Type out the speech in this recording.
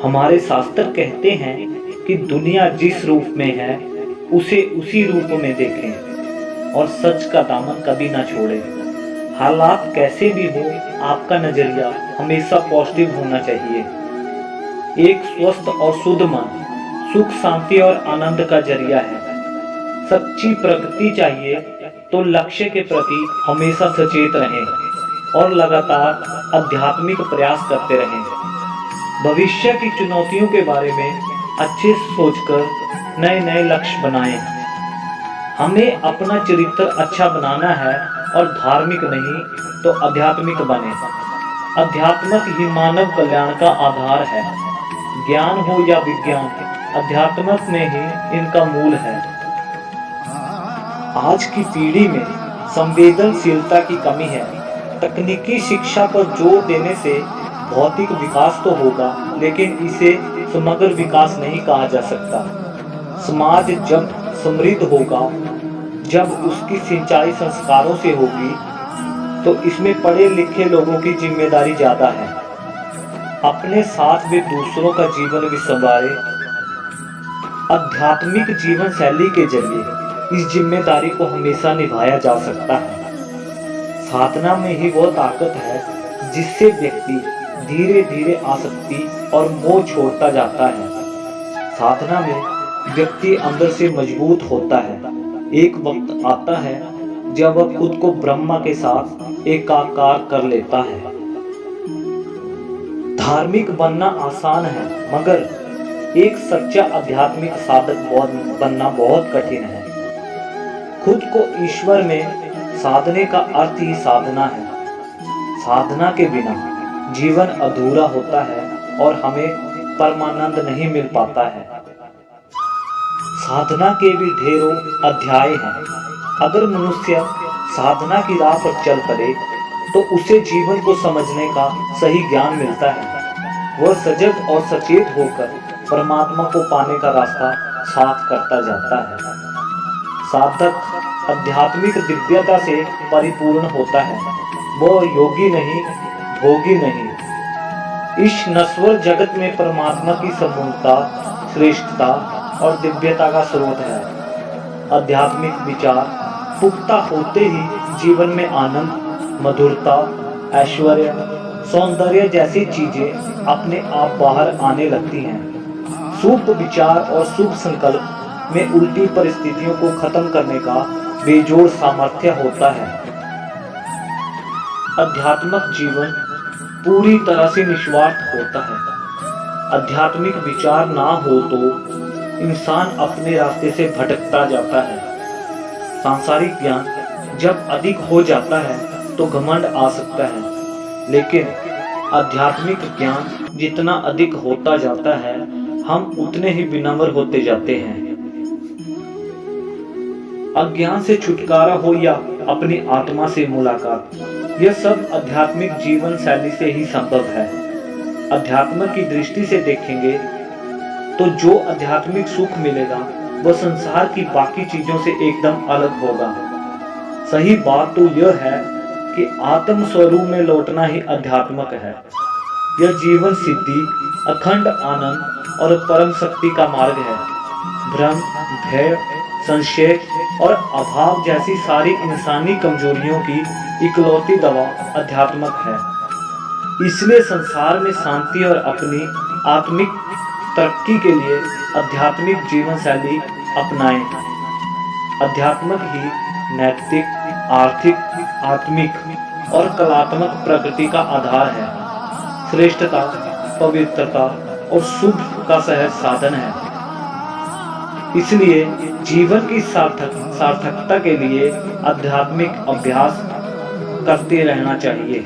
हमारे शास्त्र कहते हैं कि दुनिया जिस रूप में है उसे उसी रूप में देखें और सच का दामन कभी ना छोड़े। हालात कैसे भी हो, आपका नजरिया हमेशा पॉजिटिव होना चाहिए। एक स्वस्थ और शुद्ध मन सुख, शांति और आनंद का जरिया है। सच्ची प्रगति चाहिए तो लक्ष्य के प्रति हमेशा सचेत रहें और लगातार आध्यात्मिक प्रयास करते रहें। भविष्य की चुनौतियों के बारे में अच्छे से सोचकर नए नए लक्ष्य बनाएं। हमें अपना चरित्र अच्छा बनाना है और धार्मिक नहीं तो आध्यात्मिक बने। अध्यात्मक ही मानव कल्याण का आधार है। ज्ञान हो या विज्ञान, अध्यात्मक में ही इनका मूल है। आज की पीढ़ी में संवेदनशीलता की कमी है। तकनीकी शिक्षा पर जोर देने से भौतिक विकास तो होगा, लेकिन इसे समग्र विकास नहीं कहा जा सकता। समाज जब समृद्ध होगा, जब उसकी सिंचाई संस्कारों से होगी, तो इसमें पढ़े लिखे लोगों की जिम्मेदारी ज्यादा है। अपने साथ वे दूसरों का जीवन भी संवारे। आध्यात्मिक जीवन शैली के जरिए इस जिम्मेदारी को हमेशा निभाया जा सकता है। साधना में ही वह ताकत है जिससे व्यक्ति धीरे धीरे आसक्ति और मोह छोड़ता जाता है। साधना में व्यक्ति अंदर से मजबूत होता है। एक वक्त आता है जब वह खुद को ब्रह्मा के साथ एकाकार कर लेता है। धार्मिक बनना आसान है, मगर एक सच्चा आध्यात्मिक साधक बनना बहुत कठिन है। खुद को ईश्वर में साधने का अर्थ ही साधना है। साधना के बिना जीवन अधूरा होता है और हमें परमानंद नहीं मिल पाता है। साधना के भी ढेरों अध्याय हैं। अगर मनुष्य साधना की राह पर चल पड़े तो उसे जीवन को समझने का सही ज्ञान मिलता है। वह सजग और सचेत होकर परमात्मा को पाने का रास्ता साफ करता जाता है। साधक आध्यात्मिक दिव्यता से परिपूर्ण होता है। वह योगी नहीं, भोगी नहीं। इस नश्वर जगत में परमात्मा की संपूर्णता, श्रेष्ठता और दिव्यता का स्रोत है। आध्यात्मिक विचार पुख्ता होते ही जीवन में आनंद, मधुरता, ऐश्वर्य, सौंदर्य जैसी चीजें अपने आप बाहर आने लगती हैं। शुभ विचार और शुभ संकल्प में उल्टी परिस्थितियों को खत्म करने का बेजोड़ सामर्थ्य होता है। आध्यात्मिक जीवन पूरी तरह से निस्वार्थ होता है। आध्यात्मिक विचार ना हो तो इंसान अपने रास्ते से भटकता जाता है। सांसारिक ज्ञान जब अधिक हो जाता है तो घमंड आ सकता है, लेकिन आध्यात्मिक ज्ञान जितना अधिक होता जाता है, हम उतने ही विनम्र होते जाते हैं। अज्ञान से छुटकारा हो या अपनी आत्मा से मुलाकात, यह सब आध्यात्मिक जीवन शैली से ही संभव है। अध्यात्म की दृष्टि से देखेंगे तो जो आध्यात्मिक सुख मिलेगा वह संसार की बाकी चीजों से एकदम अलग होगा। सही बात तो यह है कि आत्म स्वरूप में लौटना ही अध्यात्मक है। यह जीवन सिद्धि, अखंड आनंद और परम शक्ति का मार्ग है। भ्रम, भय, संशय और अभाव जैसी सारी इंसानी कमजोरियों की इकलौती दवा अध्यात्मक है। इसलिए संसार में शांति और अपनी आत्मिक तरक्की के लिए आध्यात्मिक जीवन शैली अपनाएं। अध्यात्मक ही नैतिक, आर्थिक, आत्मिक और कलात्मक प्रगति का आधार है। श्रेष्ठता, पवित्रता और शुभ का सहज साधन है। इसलिए जीवन की सार्थकता के लिए आध्यात्मिक अभ्यास करते रहना चाहिए।